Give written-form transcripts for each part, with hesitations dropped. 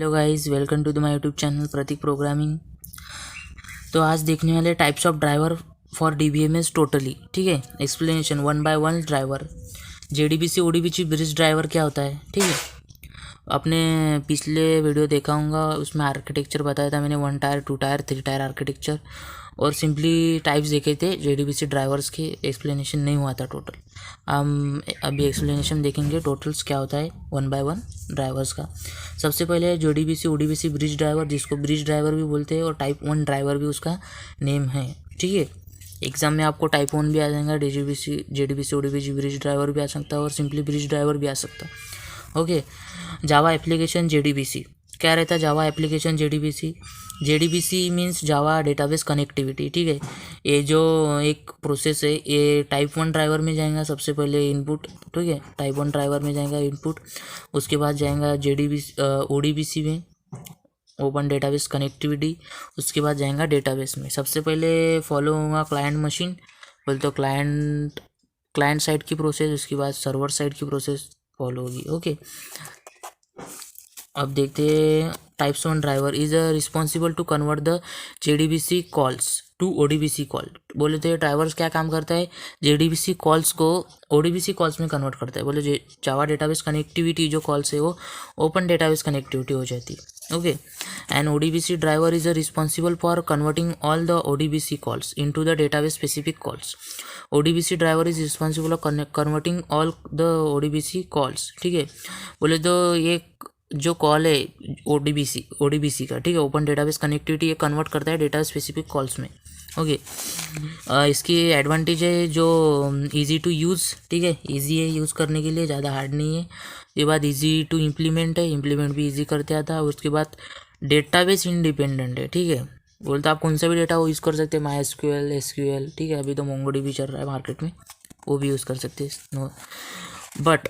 Hello guys, welcome to the my YouTube channel Prateek programming. तो आज देखने वाले types of driver for DBMS totally. ठीक है, explanation one by one. Driver JDBC ODBC bridge driver क्या होता है। ठीक है, अपने पिछले वीडियो देखा होगा, उसमें आर्किटेक्चर बताया था मैंने, 1 टायर 2 टायर 3 टायर आर्किटेक्चर और सिंपली टाइप्स देखे थे जेडीबीसी ड्राइवर्स के। एक्सप्लेनेशन नहीं हुआ था टोटल। हम अभी एक्सप्लेनेशन देखेंगे टोटल्स क्या होता है वन बाय वन ड्राइवर्स का। सबसे पहले है जेडीबीसी ओडीबीसी ब्रिज ड्राइवर, जिसको ब्रिज ड्राइवर भी बोलते हैं और टाइप 1 ड्राइवर भी उसका नेम है। ठीक है, एग्जाम में आपको टाइप 1 भी आ जाएगा, जेडीबीसी ओडीबीसी ब्रिज ड्राइवर भी आ सकता है और सिंपली ब्रिज ड्राइवर भी आ सकता है। ओके, जावा एप्लीकेशन जेडीबीसी क्या रहता है। जावा एप्लीकेशन जेडीबीसी मीन्स जावा डेटाबेस कनेक्टिविटी। ठीक है, ये जो एक प्रोसेस है ये टाइप 1 ड्राइवर में जाएगा सबसे पहले इनपुट। ठीक है, टाइप 1 ड्राइवर में जाएगा इनपुट, उसके बाद जाएगा जेडीबीसी ओडीबीसी में ओपन डेटाबेस कनेक्टिविटी, उसके बाद जाएगा डेटाबेस में। सबसे पहले फॉलो होगा क्लाइंट मशीन, बोले तो क्लाइंट साइड की प्रोसेस, उसके बाद सर्वर साइड की प्रोसेस फॉलो होगी। ओके, अब देखते हैं types 1 driver is responsible to convert the JDBC calls to ODBC call. बोले तो ड्राइवर्स क्या काम करता है, जेडीबीसी कॉल्स को ओडीबीसी कॉल्स में कन्वर्ट करता है। बोले जावा डेटाबेस कनेक्टिविटी जो कॉल्स है वो ओपन डेटाबेस कनेक्टिविटी हो जाती है। Okay, and ODBC driver is responsible for converting all the ODBC calls into the database specific calls. ODBC driver is responsible for converting all the ODBC calls. ठीक है, बोले तो ये जो कॉल है ओडीबीसी का, ठीक है, ओपन डेटाबेस कनेक्टिविटी, ये कन्वर्ट करता है डेटा स्पेसिफिक कॉल्स में। ओके, इसकी एडवांटेज है जो इजी टू यूज़, ठीक है, इजी है यूज़ करने के लिए, ज़्यादा हार्ड नहीं है। उसके बाद इजी टू इम्प्लीमेंट है, इम्प्लीमेंट भी इजी करते आता है। उसके बाद डेटाबेस इंडिपेंडेंट है। ठीक है, बोलते आप कौन सा भी डेटा वो यूज़ कर सकते हैं, माई एसक्यूएल। ठीक है, अभी तो मोंगोडीबी चल रहा है मार्केट में, वो भी यूज़ कर सकते हैं। बट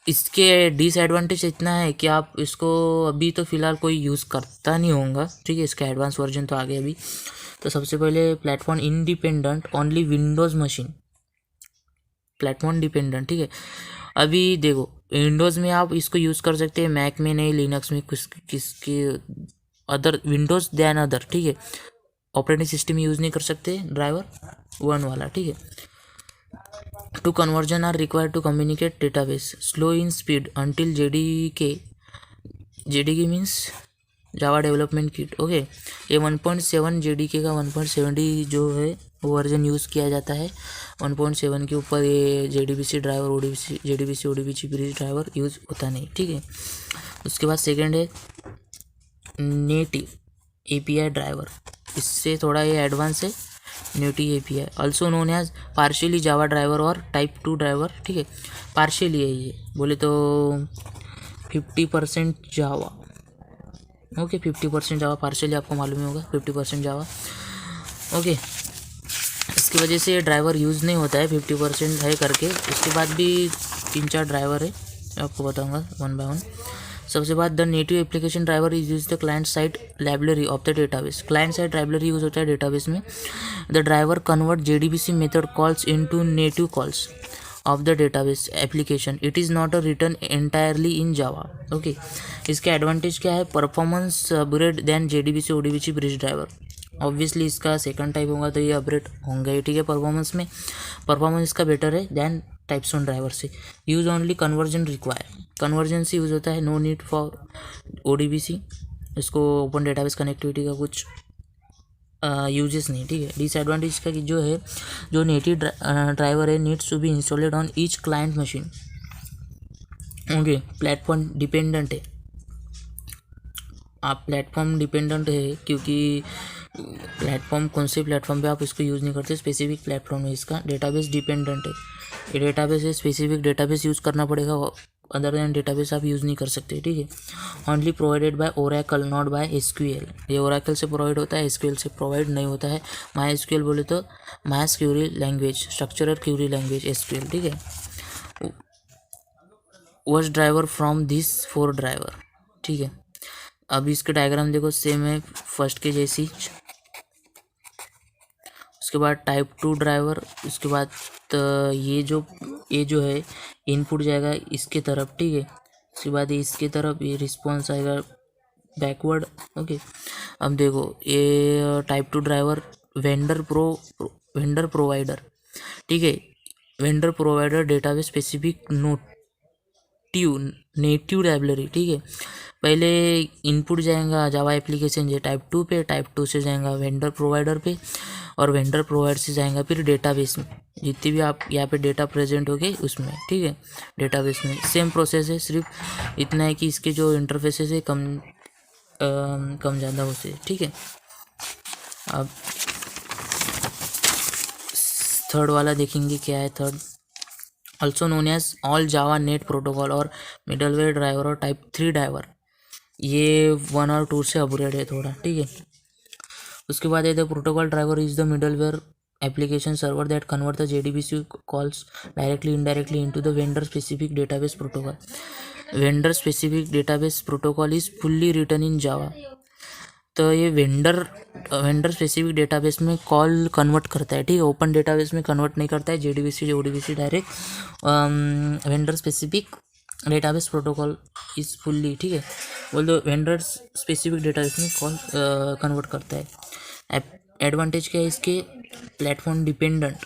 इसके डिसएडवांटेज इतना है कि आप इसको अभी तो फ़िलहाल कोई यूज़ करता नहीं होगा। ठीक है, इसका एडवांस वर्जन तो आ गया अभी। तो सबसे पहले platform independent only Windows machine, platform dependent. ठीक है, अभी देखो विंडोज़ में आप इसको यूज़ कर सकते हैं, मैक में नहीं, लिनक्स में किसके अदर विंडोज़ दैन अदर। ठीक है, ऑपरेटिंग सिस्टम यूज़ नहीं कर सकते ड्राइवर 1 वाला। ठीक है, two conversion are required to communicate database slow in speed until JDK means Java development kit. Okay, ये 1.7 जेडीके का 1.7 जो है वो वर्जन यूज़ किया जाता है। 1.7 के ऊपर ये JDBC driver JDBC ODBC bridge driver use होता नहीं। ठीक है, उसके बाद सेकेंड है नेटिव एपीआई ड्राइवर, इससे थोड़ा ये एडवांस है। Native API also known as partially Java driver और टाइप 2 ड्राइवर। ठीक है, पार्शियली है ये, बोले तो 50% जावा। ओके, 50% जावा, पार्शियली आपको मालूम ही होगा 50% जावा। ओके, इसकी वजह से ये ड्राइवर यूज़ नहीं होता है 50% है करके। उसके बाद भी 3-4 ड्राइवर है, आपको बताऊँगा वन बाय वन। सबसे बाद the native application driver is use the client side library of the database. Client side library use होता है डेटाबेस में। The driver convert JDBC method calls into native calls of the database application. It is not a written entirely in Java. Okay, इसका advantage क्या है, performance upgrade then JDBC ODBC bridge driver. Obviously इसका second type होगा तो ये upgrade होंगे ही। ठीक है, परफॉर्मेंस इसका बेटर है देन टाइप्स 1 ड्राइवर से। Use only conversion require, conversion से यूज़ होता है, नो नीड फॉर ओडीबीसी। इसको ओपन डेटाबेस कनेक्टिविटी का कुछ यूजेस नहीं। ठीक है, डिसएडवांटेज का जो है, जो नेटिव ड्राइवर है needs to be installed on each client machine. Okay, platform dependent है, आप प्लेटफॉर्म डिपेंडेंट है क्योंकि प्लेटफॉर्म कौन से प्लेटफॉर्म पे आप इसको यूज़ नहीं करते, स्पेसिफिक प्लेटफॉर्म है इसका। डेटाबेस डिपेंडेंट है, ये डेटाबेस है, स्पेसिफिक डेटाबेस यूज़ करना पड़ेगा, अदर देन डेटाबेस आप यूज़ नहीं कर सकते। ठीक है, only provided by Oracle not by SQL. ये ओरेकल से प्रोवाइड होता है, एसक्यूएल से प्रोवाइड नहीं होता है। माई एसक्यूएल बोले तो mice query language, structural query language SQL. ठीक है, which driver from this 4 driver. ठीक है, अब इसके डायग्राम देखो, सेम है फर्स्ट के जैसी। उसके बाद टाइप 2 ड्राइवर, उसके बाद ये जो है इनपुट जाएगा इसके तरफ। ठीक है, उसके बाद इसके तरफ ये रिस्पॉन्स आएगा बैकवर्ड। ओके, अब देखो ये टाइप 2 ड्राइवर वेंडर प्रोवाइडर, ठीक है। Vendor provider database specific native library, ठीक है। पहले इनपुट जाएगा जावा एप्लीकेशन जे टाइप 2 पे, टाइप 2 से जाएगा वेंडर प्रोवाइडर पे, और वेंडर प्रोवाइडर से जाएगा फिर डेटाबेस में, जितनी भी आप यहाँ पे डेटा प्रेजेंट हो गए उसमें, ठीक है। डेटाबेस में सेम प्रोसेस है, सिर्फ इतना है कि इसके जो इंटरफेसेस है कम ज़्यादा होते, ठीक है। अब थर्ड वाला देखेंगे क्या है। Third also known as all Java net protocol और मिडलवेयर ड्राइवर और टाइप 3 ड्राइवर, ये 1 और 2 से अपग्रेड है थोड़ा, ठीक है। उसके बाद है the protocol driver is the middleware application server that convert the JDBC calls directly indirectly into the vendor specific database protocol. Vendor specific database protocol is fully written in Java. तो ये vendor specific database में call convert करता है, ठीक है। Open database में convert नहीं करता है, JDBC ODBC direct vendor specific database protocol is fully, ठीक है। बोल दो वेंडर स्पेसिफिक डेटाबेस में कॉल कन्वर्ट करता है। एडवांटेज क्या है इसके, प्लेटफॉर्म डिपेंडेंट,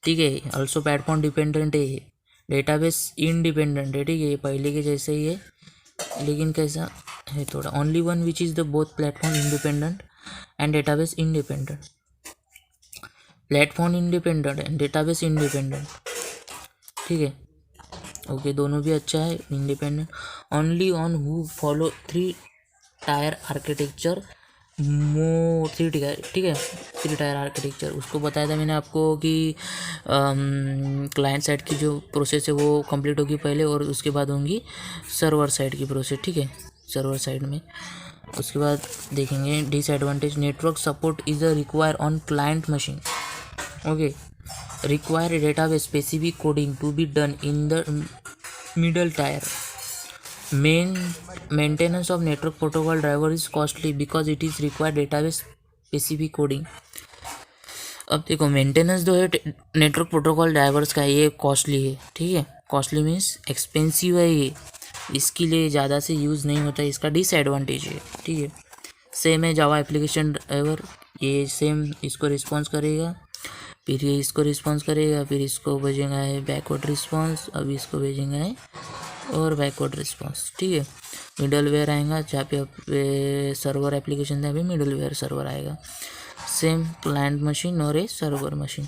ठीक है। ऑल्सो प्लेटफॉर्म डिपेंडेंट है, डेटाबेस इंडिपेंडेंट है, ठीक है। ये पहले के जैसे ही है, लेकिन कैसा है थोड़ा, only one which is the both platform independent and database independent. Platform independent and database independent, ठीक है। ओके, दोनों भी अच्छा है। Independent only on who follow 3 tier architecture ठीक है। 3 टायर आर्किटेक्चर उसको बताया था मैंने आपको कि क्लाइंट साइड की जो प्रोसेस है वो कंप्लीट होगी पहले, और उसके बाद होंगी सर्वर साइड की प्रोसेस, ठीक है। सर्वर साइड में उसके बाद देखेंगे disadvantage, network support is a require on client machine, okay. Require database specific coding to be done in the middle tier. Maintenance of network protocol driver is costly because it is required database specific coding. अब देखो maintenance जो है network protocol drivers का ये costly है, ठीक है। Costly means expensive है ये, इसके लिए ज़्यादा से यूज़ नहीं होता है, इसका डिसएडवांटेज है, ठीक है। सेम है जावा एप्लीकेशन ड्राइवर, ये सेम इसको रिस्पॉन्स करेगा, फिर ये इसको रिस्पॉन्स करेगा, फिर इसको भेजेगा है बैकवर्ड रिस्पॉन्स, अब इसको भेजेंगे है और बैकवर्ड रिस्पॉन्स, ठीक है। मिडल वेयर आएगा, जहाँ पे सर्वर एप्लीकेशन है, अभी मिडल वेयर सर्वर आएगा। सेम क्लाइंट मशीन और ये सर्वर मशीन,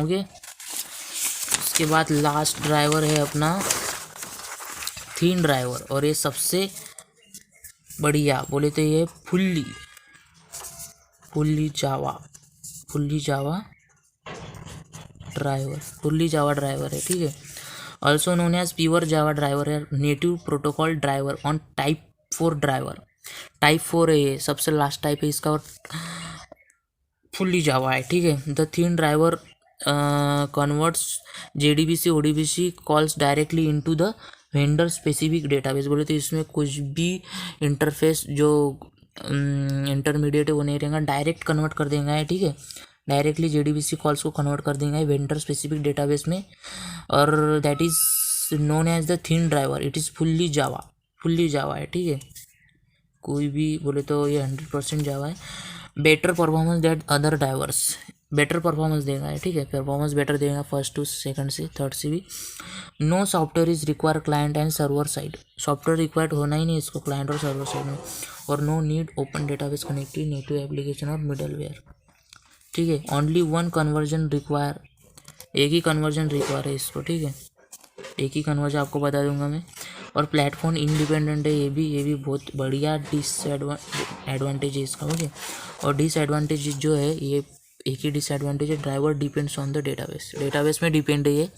ओके। उसके बाद लास्ट ड्राइवर है अपना थीन ड्राइवर, और ये सबसे बढ़िया बोले तो ये फुल्ली जावा ड्राइवर है, ठीक है। ऑल्सो नोन एज प्योर जावा ड्राइवर है, native protocol driver on type 4 driver. Type 4 है ये, सबसे लास्ट टाइप है इसका, और फुल्ली जावा है, ठीक है। The thin driver converts JDBC ODBC calls directly into the vendor specific database. बोले तो इसमें कुछ भी इंटरफेस जो इंटरमीडिएट है वो नहीं रहेगा, डायरेक्ट कन्वर्ट कर देंगे, ठीक है। डायरेक्टली JDBC कॉल्स को कन्वर्ट कर देंगे वेंडर स्पेसिफिक डेटाबेस में, और that is known as the thin driver. It is fully Java है, ठीक है। कोई भी बोले तो ये 100% जावा है। Better performance that other drivers, better performance देगा है, ठीक है। परफॉर्मेंस बेटर देगा फर्स्ट टू सेकंड से थर्ड से भी। No software is require client and server side, software required होना ही नहीं इसको क्लाइंट और सर्वर साइड में। और no need open database connective native application और मिडल वेयर, ठीक है। ओनली वन कन्वर्जन रिक्वायर, एक ही कन्वर्जन रिक्वायर है इसको, ठीक है। एक ही कन्वर्जन आपको बता दूंगा मैं। और प्लेटफॉर्म इंडिपेंडेंट है, ये भी बहुत बढ़िया डिसएडवांटेज है इसका, ओके। और डिसएडवांटेज जो है ये एक ही डिसएडवांटेज है, driver depends on the database में डिपेंड है ये।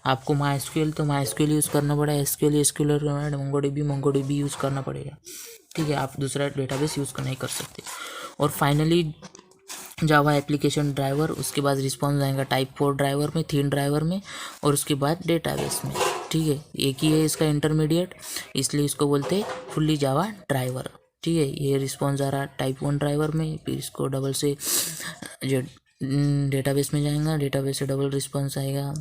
आपको MySQL तो MySQL यूज़ करना पड़ेगा, SQL MongoDB यूज़ करना पड़ेगा, ठीक है। आप दूसरा डेटाबेस यूज़ नहीं कर सकते। और फाइनली जावा एप्लीकेशन ड्राइवर, उसके बाद रिस्पॉन्स आएगा टाइप 4 ड्राइवर में, थीन ड्राइवर में, और उसके बाद डेटाबेस में, ठीक है। एक ही है इसका इंटरमीडिएट, इसलिए इसको बोलते हैं फुल्ली जावा ड्राइवर, ठीक है। ये रिस्पॉन्स आ रहा टाइप 1 ड्राइवर में, फिर इसको डबल से डेटाबेस में जाएगा, डेटाबेस से डबल रिस्पॉन्स आएगा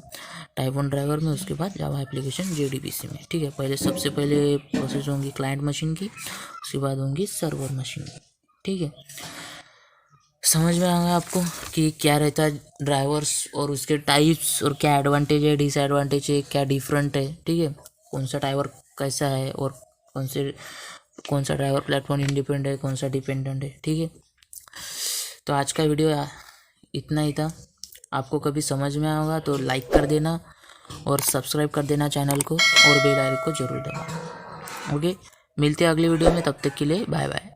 टाइप 1 ड्राइवर में, उसके बाद जावा एप्लीकेशन JDBC में। ठीक है, पहले सबसे पहले प्रोसेस होंगी क्लाइंट मशीन की, उसके बाद होंगी सर्वर मशीन की। ठीक है, समझ में आएगा आपको कि क्या रहता है ड्राइवर्स और उसके टाइप्स, और क्या एडवांटेज है, डिसएडवांटेज है, क्या डिफरेंट है। ठीक है, कौन सा ड्राइवर कैसा है, और कौन सा ड्राइवर प्लेटफॉर्म इंडिपेंडेंट है, कौन सा डिपेंडेंट है। ठीक है, तो आज का वीडियो इतना ही था। आपको कभी समझ में आएगा तो लाइक कर देना और सब्सक्राइब कर देना चैनल को, और बेल आइकन को जरूर दबाना। ओके, मिलते हैं अगले वीडियो में, तब तक के लिए बाय बाय।